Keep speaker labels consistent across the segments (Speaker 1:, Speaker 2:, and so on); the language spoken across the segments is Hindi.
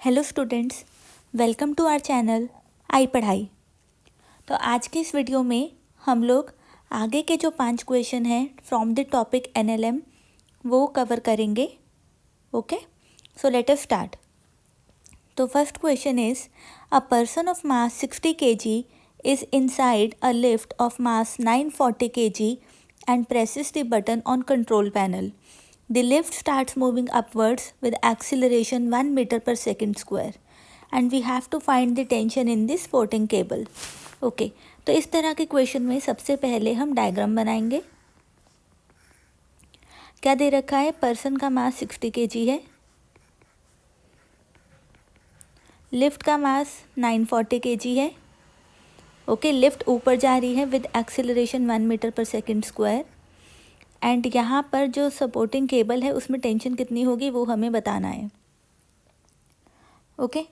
Speaker 1: Hello students, welcome to our channel I पढ़ाई। तो आज के इस वीडियो में हम लोग आगे के जो 5 क्वेश्चन हैं फ्रॉम द टॉपिक एनएलएम वो कवर करेंगे। Okay, so let us start. तो first question is a person of mass 60 kg is inside a lift of mass 940 kg and presses the button on control panel. The lift starts moving upwards with acceleration 1 meter per second square and we have to find the tension in this supporting cable. Okay, तो इस तरह के क्वेश्चन में सबसे पहले हम डायग्राम बनाएंगे। क्या दे रखा है? पर्सन का मास 60 kg है, लिफ्ट का मास 940 kg है। ओके, लिफ्ट ऊपर जा रही है विद एक्सेलरेशन 1 मीटर पर सेकेंड स्क्वायर एंड यहाँ पर जो सपोर्टिंग केबल है उसमें टेंशन कितनी होगी वो हमें बताना है। ओके,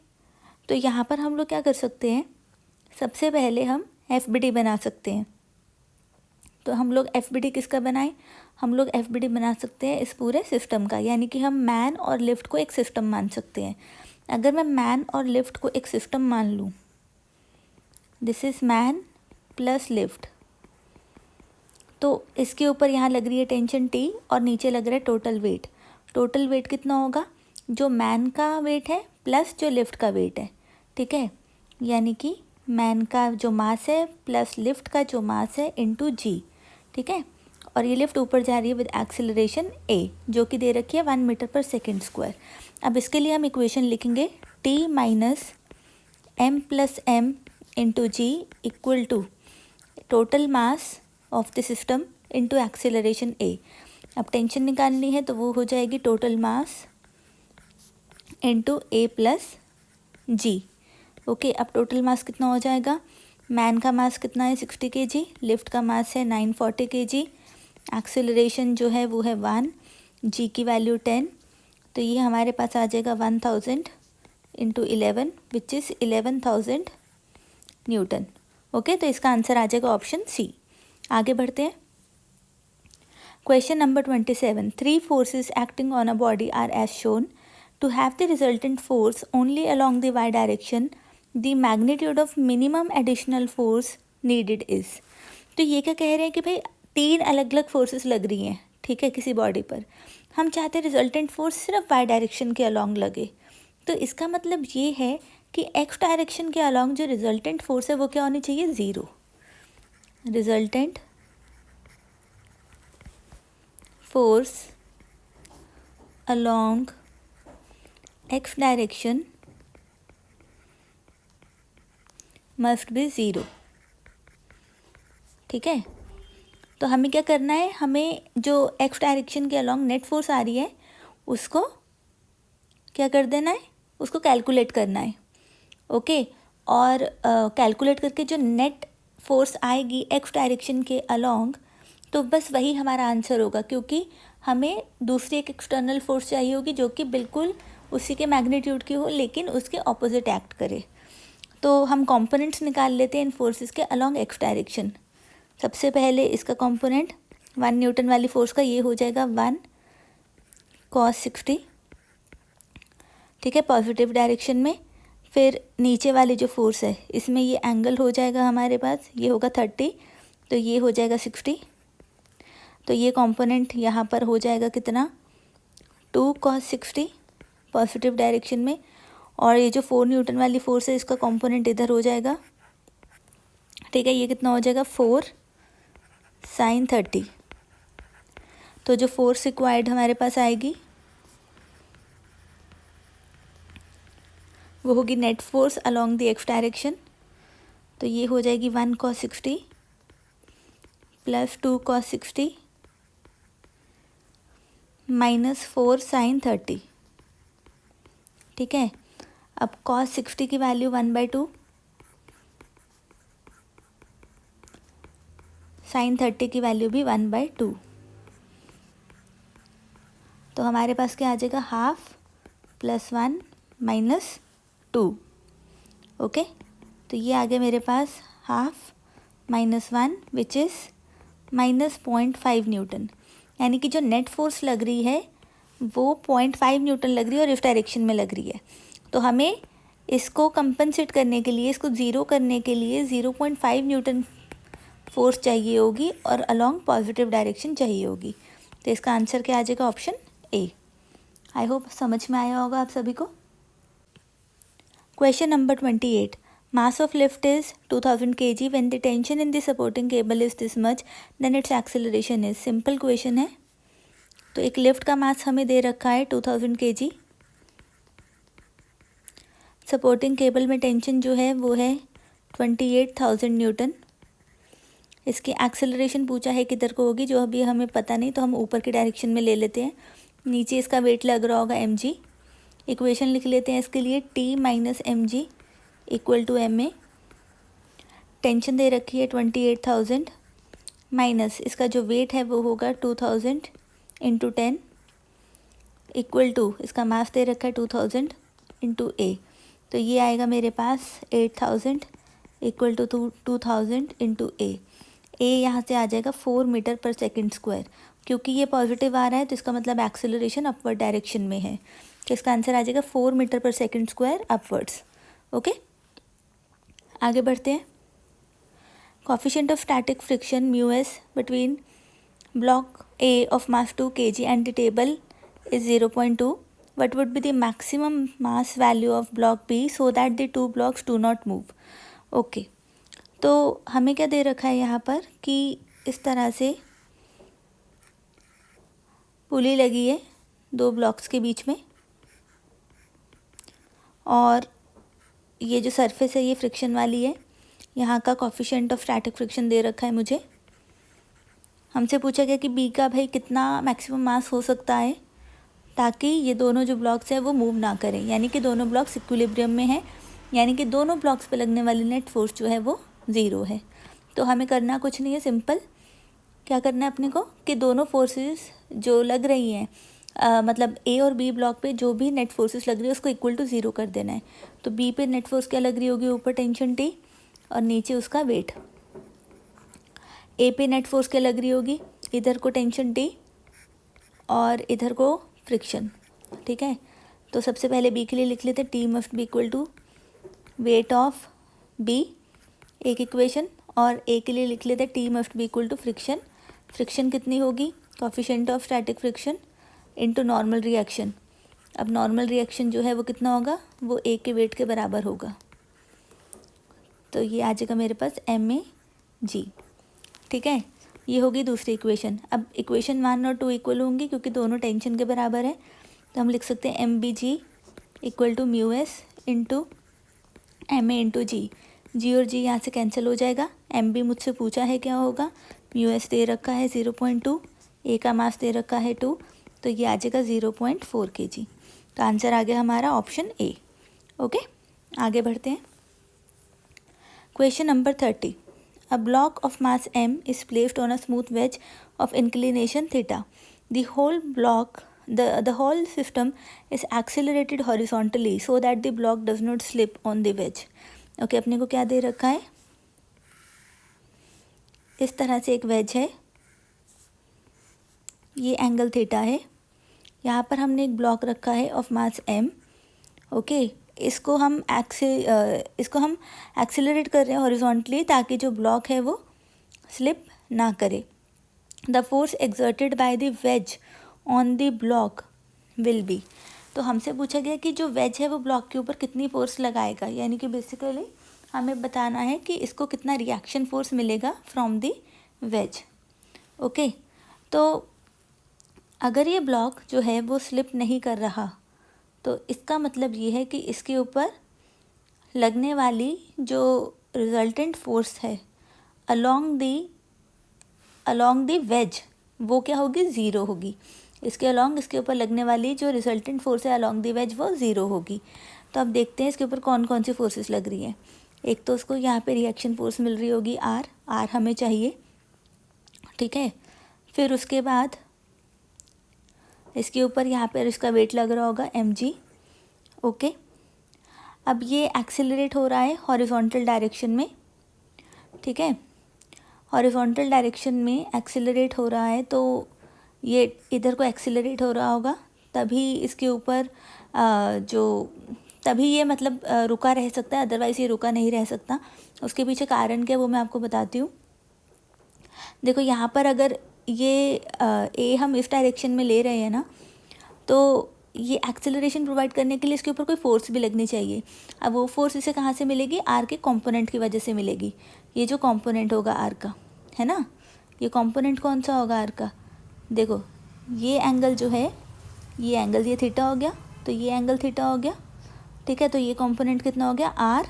Speaker 1: तो यहाँ पर हम लोग क्या कर सकते हैं, सबसे पहले हम एफबीडी बना सकते हैं। तो हम लोग एफबीडी किसका बनाएं? हम लोग एफबीडी बना सकते हैं इस पूरे सिस्टम का, यानी कि हम मैन और लिफ्ट को एक सिस्टम मान सकते हैं। अगर मैं मैन और लिफ्ट को एक सिस्टम मान लूँ, this is man plus lift, तो इसके ऊपर यहाँ लग रही है टेंशन T और नीचे लग रहा है टोटल वेट। टोटल वेट कितना होगा? जो मैन का वेट है प्लस जो लिफ्ट का वेट है। ठीक है, यानी कि मैन का जो मास है प्लस लिफ्ट का जो मास है इंटू G। ठीक है, और ये लिफ्ट ऊपर जा रही है विद एक्सेलरेशन A जो कि दे रखी है 1 मीटर पर सेकेंड स्क्वायर। अब इसके लिए हम इक्वेशन लिखेंगे T minus M plus M into G equal to total mass of the system into acceleration A। अब टेंशन निकालनी है तो वो हो जाएगी total mass into A plus G। Okay, अब टोटल मास कितना हो जाएगा? मैन का मास कितना है? 60 kg, लिफ्ट का मास है 940 kg, एक्सेलरेशन जो है वो है 1, G की वैल्यू 10, तो ये हमारे पास आ जाएगा 1000 into 11 which is 11,000 Newton. Okay, तो इसका आंसर आ जाएगा ऑप्शन सी। आगे बढ़ते हैं। Question number 27, 3 forces acting on a body are as shown. To have the resultant force only along the y direction, the magnitude of minimum additional force needed is. तो ये क्या कह रहे हैं कि भाई 3 अलग अलग फोर्सेस लग रही हैं, ठीक है, किसी बॉडी पर। हम चाहते हैं रिजल्टेंट फोर्स सिर्फ y डायरेक्शन के अलॉन्ग लगे। तो इसका मतलब ये है कि x डायरेक्शन के अलॉन्ग जो रिजल्टेंट फोर्स है वो क्या होनी चाहिए? 0। Resultant force along x direction must be 0। ठीक है, तो हमें क्या करना है, हमें जो x डायरेक्शन के अलॉन्ग नेट फोर्स आ रही है उसको क्या कर देना है, उसको कैलकुलेट करना है। ओके, और कैलकुलेट करके जो नेट फोर्स आएगी x डायरेक्शन के अलॉन्ग, तो बस वही हमारा आंसर होगा, क्योंकि हमें दूसरी एक एक्सटर्नल फोर्स चाहिए होगी जो कि बिल्कुल उसी के मैग्नीट्यूड की हो लेकिन उसके ऑपोजिट एक्ट करे। तो हम कंपोनेंट्स निकाल लेते हैं इन फोर्सेस के अलॉन्ग एक्स डायरेक्शन। सबसे पहले इसका कंपोनेंट 1 न्यूटन वाली फोर्स का ये हो जाएगा 1 cos 60। ठीक है, पॉजिटिव डायरेक्शन में। फिर नीचे वाली जो फोर्स है इसमें ये एंगल हो जाएगा हमारे पास, ये होगा 30, तो ये हो जाएगा 60। तो ये कंपोनेंट यहाँ पर हो जाएगा कितना? 2 cos 60 पॉजिटिव डायरेक्शन में, और ये जो 4 न्यूटन वाली फोर्स है इसका कंपोनेंट इधर हो जाएगा। ठीक है, ये कितना हो जाएगा? 4 sin 30। तो जो फोर्स रिक्वायर्ड हमारे पास आएगी वो होगी net force along the x direction. तो ये हो जाएगी 1 cos 60 plus 2 cos 60 minus 4 sin 30। ठीक है, अब cos 60 की वैल्यू 1/2, sin 30 की वैल्यू भी 1/2, तो हमारे पास क्या आ जाएगा? Half plus 1 minus 2। ओके, तो ये आ गया मेरे पास half minus 1 which is minus 0.5 newton, यानी कि जो नेट फोर्स लग रही है वो 0.5 न्यूटन लग रही है और इस डायरेक्शन में लग रही है। तो हमें इसको कंपनसेट करने के लिए, इसको ज़ीरो करने के लिए 0.5 न्यूटन फोर्स चाहिए होगी और अलॉन्ग पॉजिटिव डायरेक्शन चाहिए होगी। तो इसका आंसर क्या आ जाएगा? Option A. आई होप समझ में आया होगा आप सभी को। Question number 28, mass of lift is 2000 kg when the tension in the supporting cable is this much, then its acceleration is। Simple question है। तो एक लिफ्ट का मास हमें दे रखा है 2000 kg, सपोर्टिंग केबल में टेंशन जो है वो है 28,000 न्यूटन। इसकी एक्सेलरेशन पूछा है किधर को होगी, जो अभी हमें पता नहीं, तो हम ऊपर की डायरेक्शन में ले लेते हैं। नीचे इसका वेट लग रहा होगा mg। इक्वेशन लिख लेते हैं इसके लिए, T minus mg equal to ma। Tension दे रखी है 28,000 माइनस इसका जो वेट है वो होगा 2000 इंटू 10 इक्वल टू इसका मास दे रखा है 2000 इंटू a। तो ये आएगा मेरे पास 8000 इक्वल टू 2000 इंटू a। यहाँ से आ जाएगा 4 मीटर पर सेकेंड स्क्वायर। क्योंकि ये पॉजिटिव आ रहा है तो इसका मतलब एक्सेलरेशन अपवर्ड डायरेक्शन में है। तो इसका आंसर आ जाएगा 4 मीटर पर सेकेंड स्क्वायर अपवर्ड्स। ओके, आगे बढ़ते हैं। Coefficient of static friction μs between block A of mass 2 kg and the table is 0.2. What would be the maximum mass value of block B so that the two blocks do not move? Okay, तो हमें क्या दे रखा है यहाँ पर कि इस तरह से पुली लगी है दो ब्लॉक्स के बीच में, और ये जो सरफेस है ये फ्रिक्शन वाली है। यहाँ का कोफिशिएंट ऑफ स्टैटिक फ्रिक्शन दे रखा है मुझे। हमसे पूछा गया कि बी का भाई कितना मैक्सिमम मास हो सकता है ताकि ये दोनों जो ब्लॉक्स हैं वो मूव ना करें, यानी कि दोनों ब्लॉक्स इक्विलिब्रियम में हैं, यानी कि दोनों ब्लॉक्स पे लगने वाली नेट फोर्स जो है वो ज़ीरो है। तो हमें करना कुछ नहीं है, सिंपल क्या करना है अपने को कि दोनों फोर्सेस जो लग रही हैं मतलब ए और बी ब्लॉक पे जो भी नेट फोर्सेस लग रही है उसको इक्वल टू ज़ीरो कर देना है। तो बी पे नेट फोर्स क्या लग रही होगी? ऊपर टेंशन टी और नीचे उसका वेट। ए पे नेट फोर्स क्या लग रही होगी? इधर को टेंशन टी और इधर को फ्रिक्शन। ठीक है, तो सबसे पहले बी के लिए लिख लेते हैं, T must be equal to weight of B, एक इक्वेशन। और ए के लिए लिख लेते हैं T must be equal to friction. Friction कितनी होगी? Coefficient of static friction into normal reaction. अब नॉर्मल रिएक्शन जो है वो कितना होगा? वो ए के वेट के बराबर होगा। तो ये आ जाएगा मेरे पास mg। ठीक है, ये होगी दूसरी इक्वेशन। अब इक्वेशन 1 और 2 इक्वल होंगी क्योंकि दोनों टेंशन के बराबर है, तो हम लिख सकते हैं mg equal to μs into ma into g. G और जी यहाँ से कैंसिल हो जाएगा। mb मुझसे पूछा है क्या होगा, μs दे रखा है 0.2, a का मास दे रखा है 2, तो ये आ जाएगा 0.4 kg। तो आंसर आ गया हमारा ऑप्शन ए। ओके, आगे बढ़ते हैं। Question number 30, a block of mass m is placed on a smooth wedge of inclination theta. The whole system is accelerated horizontally so that the block does not slip on the wedge. Okay, अपने को क्या दे रखा है? इस तरह से एक वेज है, ये एंगल थीटा है, यहाँ पर हमने एक ब्लॉक रखा है ऑफ मास m। ओके, इसको हम एक्सेलरेट कर रहे हैं हॉरिजॉन्टली ताकि जो ब्लॉक है वो स्लिप ना करे। The force exerted by the ways on the block will be. तो हमसे पूछा गया कि जो वेज है वो ब्लॉक के ऊपर कितनी फोर्स लगाएगा, यानी कि बेसिकली हमें बताना है कि इसको कितना रिएक्शन फोर्स मिलेगा फ्रॉम द वेज। ओके, तो अगर ये ब्लॉक जो है वो स्लिप नहीं कर रहा तो इसका मतलब ये है कि इसके ऊपर लगने वाली जो रिजल्टेंट फोर्स है अलोंग दी वेज वो क्या होगी? ज़ीरो होगी। इसके अलोंग इसके ऊपर लगने वाली जो रिजल्टेंट फोर्स है अलोंग दी वेज वो ज़ीरो होगी। तो अब देखते हैं इसके ऊपर कौन कौन सी फोर्सेस लग रही हैं। एक तो उसको यहाँ पे रिएक्शन फोर्स मिल रही होगी आर हमें चाहिए। ठीक है, फिर उसके बाद इसके ऊपर यहाँ पर इसका वेट लग रहा होगा mg। ओके, अब ये एक्सेलरेट हो रहा है हॉरिजॉन्टल डायरेक्शन में। ठीक है, हॉरिजॉन्टल डायरेक्शन में एक्सेलरेट हो रहा है तो ये इधर को एक्सेलरेट हो रहा होगा, तभी इसके ऊपर जो तभी ये मतलब रुका रह सकता है, अदरवाइज़ ये रुका नहीं रह सकता। उसके पीछे कारण क्या वो मैं आपको बताती हूँ। देखो यहाँ पर अगर ये ए हम इस डायरेक्शन में ले रहे हैं ना, तो ये एक्सेलरेशन प्रोवाइड करने के लिए इसके ऊपर कोई फोर्स भी लगनी चाहिए। अब वो फोर्स इसे कहाँ से मिलेगी, आर के कंपोनेंट की वजह से मिलेगी। ये जो कंपोनेंट होगा आर का, है ना, ये कंपोनेंट कौन सा होगा आर का, देखो ये एंगल जो है, ये एंगल ये थीटा हो गया, तो ये एंगल थीटा हो गया, ठीक है। तो ये कंपोनेंट कितना हो गया, आर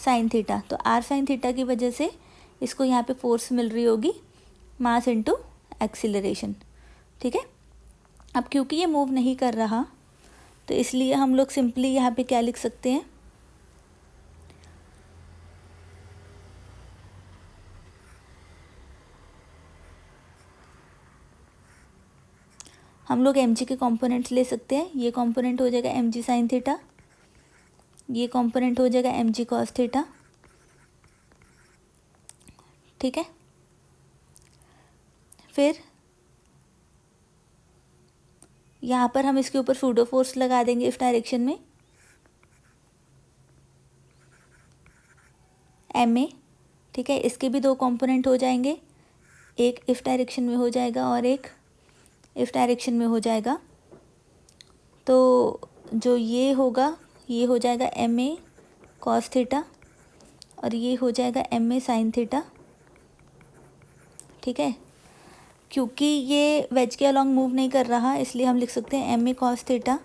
Speaker 1: साइन थीटा। तो आर साइन थीटा की वजह से इसको यहाँ पे फोर्स मिल रही होगी, मास इनटू एक्सीलरेशन, ठीक है। अब क्योंकि ये मूव नहीं कर रहा, तो इसलिए हम लोग सिंपली यहाँ पे क्या लिख सकते हैं, हम लोग एम जी के कंपोनेंट्स ले सकते हैं। ये कंपोनेंट हो जाएगा एम जी साइन थीटा, ये कंपोनेंट हो जाएगा एम जी कॉस थीटा, ठीक है। फिर यहाँ पर हम इसके ऊपर सूडो फोर्स लगा देंगे इस डायरेक्शन में, एम ए, ठीक है। इसके भी दो कंपोनेंट हो जाएंगे, एक इस डायरेक्शन में हो जाएगा और एक इस डायरेक्शन में हो जाएगा। तो जो ये होगा, ये हो जाएगा एम ए कॉस थीटा और ये हो जाएगा एम ए साइन थीटा, ठीक है। क्योंकि ये वेज के अलॉन्ग मूव नहीं कर रहा, इसलिए हम लिख सकते हैं M A cos theta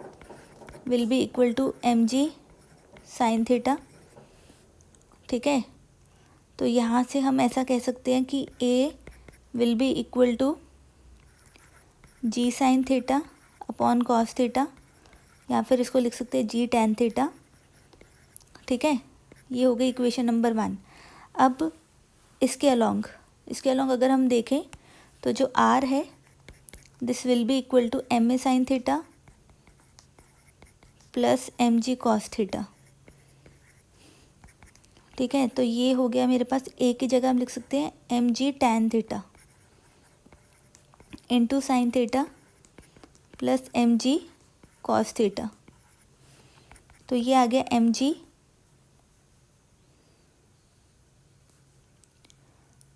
Speaker 1: will be equal to M ji sine theta, ठीक है। तो यहाँ से हम ऐसा कह सकते हैं कि a will be equal to g sine theta upon cos theta, या फिर इसको लिख सकते हैं जी टैन थीटा, ठीक है। ये हो गई इक्वेशन नंबर 1। अब इसके अलॉन्ग अगर हम देखें तो जो आर है, this will be equal to M A sine theta plus M G cos theta, ठीक है। तो ये हो गया मेरे पास, ए की जगह हम लिख सकते हैं M G tan theta into sine theta plus M G cos theta. तो ये आ गया एम जी,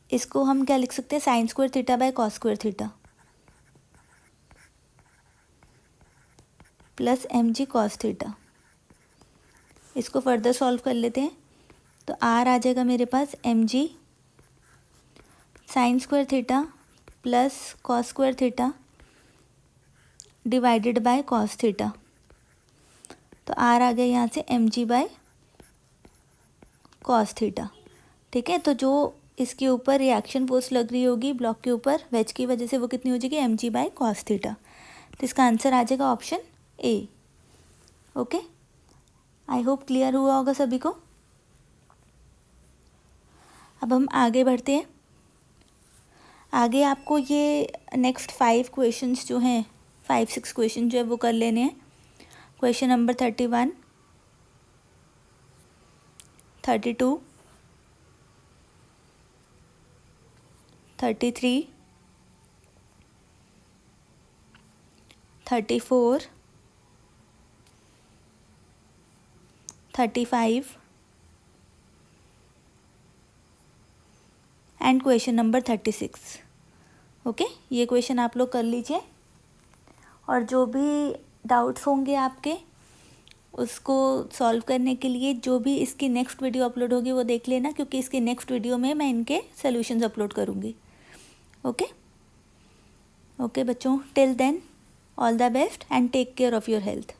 Speaker 1: इसको हम क्या लिख सकते हैं, sine square theta by cos square theta plus M G cos theta. इसको फर्दर सॉल्व कर लेते हैं। तो आर आ जाएगा मेरे पास m ji sine square theta plus cos square theta divided by cos theta. तो आर आ गया यहाँ से m ji by cos theta, ठीक है। तो जो इसके ऊपर रिएक्शन फोर्स लग रही होगी ब्लॉक के ऊपर वेज की वजह से, वो कितनी हो जाएगी, M ji by cos theta. तो इसका आंसर आ जाएगा option A. Okay, I hope clear हुआ होगा सभी को। अब हम आगे बढ़ते हैं। आगे आपको ये नेक्स्ट 5 क्वेश्चंस जो हैं, 5-6 क्वेश्चन जो है वो कर लेने हैं। Question number 31, 32, 33, 34, 35 and question number 36। Okay, ये क्वेश्चन आप लोग कर लीजिए और जो भी डाउट्स होंगे आपके उसको सॉल्व करने के लिए जो भी इसकी नेक्स्ट वीडियो अपलोड होगी वो देख लेना, क्योंकि इसकी नेक्स्ट वीडियो में मैं इनके सॉल्यूशंस अपलोड करूँगी। ओके ओके बच्चों, till then all the best and take care of your health.